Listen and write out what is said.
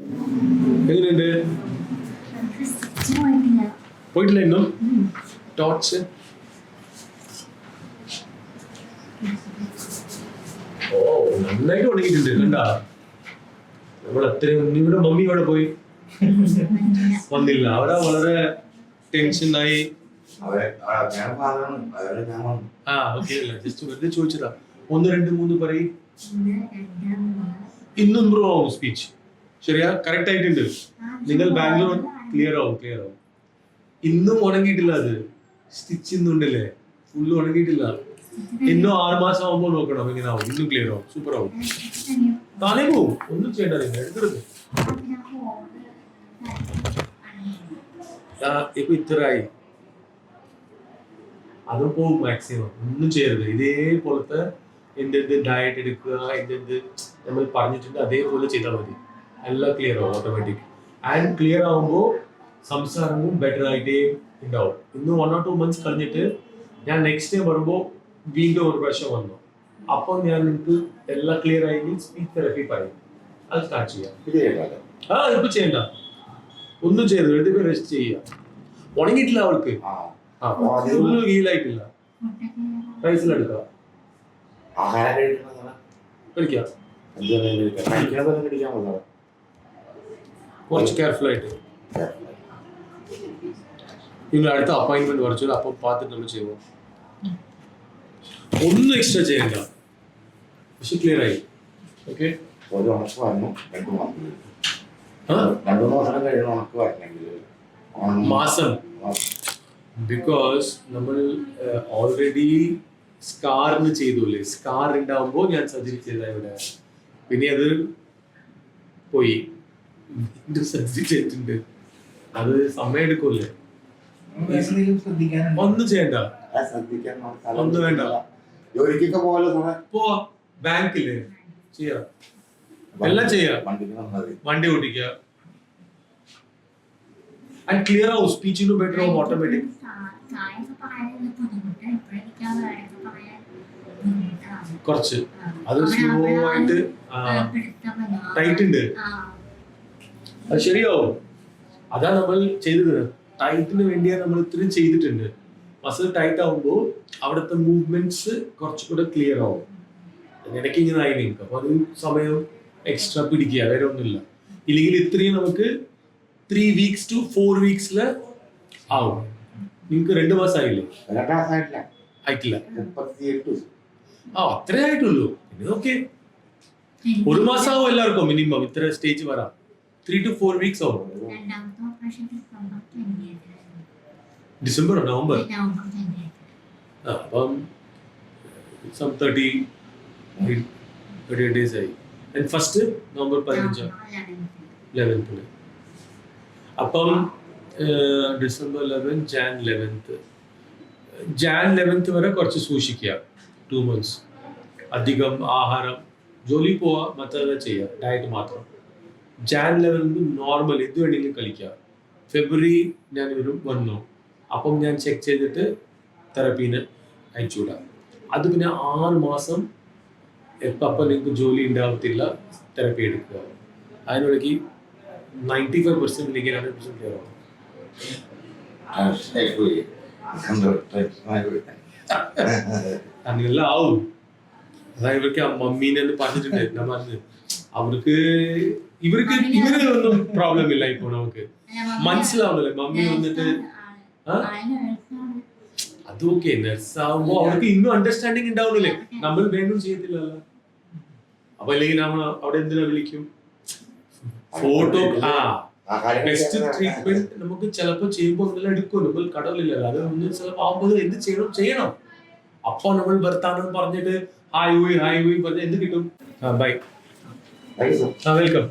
എങ്ങനെയുണ്ട്? പോയിട്ടില്ല ഇന്നും. ടോർച്ച് ഓ നന്നായിട്ട് ഉണങ്ങിയിട്ടുണ്ട്. കണ്ടാ നമ്മൾ അത്രയും. നിങ്ങളുടെ മമ്മി ഇവിടെ പോയി വന്നില്ല. അവിടെ വളരെ ടെൻഷനായി. ഓക്കെ അല്ല, ജസ്റ്റ് വെറുതെ ചോദിച്ചതാ. 1 2 3 പറയും. ഇന്നും ഇമ്പ്രൂവ് ആവും സ്പീച്ച്. ശരിയാ, കറക്റ്റ് ആയിട്ടുണ്ട്. നിങ്ങൾ ബാംഗ്ലൂർ ക്ലിയർ ആവും. ഇന്നും ഉണങ്ങിയിട്ടില്ല. അത് സ്റ്റിച്ച് ഇന്നുണ്ടല്ലേ, ഫുള്ള് ഉണങ്ങിയിട്ടില്ല. ഇന്നും 6 മാസം ആവുമ്പോൾ നോക്കണം എങ്ങനെ ആവും. ഇന്നും ക്ലിയർ ആവും, സൂപ്പർ ആവും. താനേ പോവും, ഒന്നും ചെയ്യണ്ട. എടുക്കരുത്. ഇപ്പൊ ഇത്രയായി, അത് പോവും മാക്സിമം. ഒന്നും ചെയ്യരുത്. ഇതേപോലത്തെ എന്തെന്ത് ഡയറ്റ് എടുക്കുക, എന്തെന്ത് നമ്മൾ പറഞ്ഞിട്ടുണ്ട് അതേപോലെ ചെയ്താൽ മതി. എല്ലാം ക്ലിയർ ആവും ഓട്ടോമാറ്റിക്. ആൻഡ് ക്ലിയർ ആവുമ്പോൾ സംസാരവും ബെറ്റർ ആയിട്ടേ ഉണ്ടാവും. ഇന്ന് 1 or 2 months കഴിഞ്ഞിട്ട് ഞാൻ നെക്സ്റ്റ് ഡേ വരുമ്പോൾ വീണ്ടും ഒരു പ്രാവശ്യം വന്നു. അപ്പോൾ ഞാൻ നിങ്ങൾക്ക് എല്ലാം ക്ലിയർ ആയെങ്കിൽ സ്പീച്ച് തെറപ്പി പറയും. അത് സ്റ്റാർട്ട് ചെയ്യാം. ഇപ്പൊ ചെയ്യണ്ട, ഒന്നും ചെയ്യരുത്. 2 പേര് റെസ്റ്റ് ചെയ്യുക. ഉണങ്ങിയിട്ടില്ല അവൾക്ക്, ഒന്നും ഹീലായിട്ടില്ല. റൈസിലെടുക്കാം, കഴിക്കാം. കുറച്ച് കെയർഫുൾ ആയിട്ട്. നിങ്ങൾ അടുത്ത അപ്പോയിന്റ്മെന്റ് കുറച്ചു, അപ്പം பார்த்துட்டு നമ്മൾ ചെയ്യുമോ. ഒന്നും എക്സ്ട്രാ ചെയ്യണ്ട, പക്ഷെ ക്ലിയർ ആയി. ഓക്കെ, മാസം. ബിക്കോസ് നമ്മൾ ഓൾറെഡി സ്കാറിന് ചെയ്തൂല്ലേ. സ്കാർ ഉണ്ടാവുമ്പോൾ ഞാൻ സർജറി ചെയ്ത ഇവിടെ, പിന്നെ അത് പോയി സർജറി ചെയ്തിട്ടുണ്ട്. അത് സമയം എടുക്കൂല്ലേ. ഒന്നും ചെയ്യണ്ട, ഒന്നും വേണ്ട. പോവാ, ബാങ്കില് ചെയ്യാം, എല്ലാം ചെയ്യാം. വണ്ടി ഓടിക്കുക. ആൻഡ് ക്ലിയർ ആവും, സ്പീച്ചിനും ബെറ്റർ ആവും ഓട്ടോമാറ്റിക്. കുറച്ച് അത് സ്ലോ ആയിട്ട് ടൈറ്റ് ഉണ്ട്, അത് ശരിയാവും. അതാ നമ്മൾ ചെയ്തത്. ടൈറ്റിന് വേണ്ടിയാണ് നമ്മൾ ഇത്രയും ചെയ്തിട്ടുണ്ട്. മസിൽ ടൈറ്റ് ആവുമ്പോൾ അവിടുത്തെ മൂവ്മെന്റ്സ് കുറച്ചുകൂടെ ക്ലിയർ ആവും. ഇടയ്ക്ക് ഇങ്ങനെ ആയി നിങ്ങൾക്ക്. അപ്പൊ അത് സമയം എക്സ്ട്രാ പിടിക്കുക, വേറെ ഒന്നുമില്ല. ഇല്ലെങ്കിൽ ഇത്രയും നമുക്ക് 3 weeks to 4 weeks ആവും. നിങ്ങൾക്ക് 2 മാസം ആയില്ലേ? ആയിട്ടില്ല. അത്രേ ആയിട്ടുള്ളൂ. ഓക്കെ, 1 മാസം ആവും എല്ലാവർക്കും മിനിമം ഇത്ര സ്റ്റേജ് വരാം. 3 to 4 weeks ആവും. December November. അപ്പം 30 days ആയി. First November 15 11th. അപ്പം ഡിസംബർ 11 ജാൻ 11th വരെ കുറച്ച് സൂക്ഷിക്കുക. 2 months അധികം ആഹാരം, ജോലി പോവാ, മറ്റേത് ചെയ്യുക, ഡയറ്റ് മാത്രം. ജാൻ 11 നോർമൽ എന്ത് വേണമെങ്കിലും കളിക്കുക. ഫെബ്രുവരി ഞാൻ വന്നു, അപ്പം ഞാൻ ചെക്ക് ചെയ്തിട്ട് തെറപ്പീന് അയച്ചുവിടാം. അത് പിന്നെ 6 മാസം അപ്പം നിങ്ങൾക്ക് ജോലി ഉണ്ടാവത്തില്ല, തെറപ്പി എടുക്കുക. അതിനിടയ്ക്ക് 95% അല്ലെങ്കിൽ 100% ക്ലിയർ ആവും. അങ്ങനെല്ലാം ആവും. അതായത് ഇവർക്ക് മമ്മീനെ പറഞ്ഞിട്ടുണ്ട്. ഞാൻ പറഞ്ഞത് ഇവർക്ക് ഇവരൊന്നും പ്രോബ്ലം ഇല്ല. ഇപ്പൊ നമുക്ക് മനസ്സിലാവുന്നില്ല. മമ്മി വന്നിട്ട് അതൊക്കെ നഴ്സാവുമ്പോ അവർക്ക് ഇന്നും അണ്ടർസ്റ്റാൻഡിങ് ഉണ്ടാവുന്നില്ലേ. നമ്മൾ വേണം ചെയ്യത്തില്ലല്ലോ. അപ്പൊ അല്ലെങ്കിൽ നമ്മൾ അവിടെ എന്തിനാ വിളിക്കും? ഫോട്ടോ ബെസ്റ്റ് ട്രീറ്റ്മെന്റ് നമുക്ക് ചിലപ്പോൾ ചെയ്യുമ്പോൾ ഒന്നെല്ലാം എടുക്കും. നമ്മൾ കടലില്ലല്ലോ. അത് ഒന്ന് ചിലപ്പോൾ ആവുമ്പോൾ എന്ത് ചെയ്യണം. അപ്പൊ നമ്മൾ ഭർത്താനം പറഞ്ഞിട്ട് ഹായ് പോയി പറഞ്ഞ എന്ത് കിട്ടും? Bye, welcome.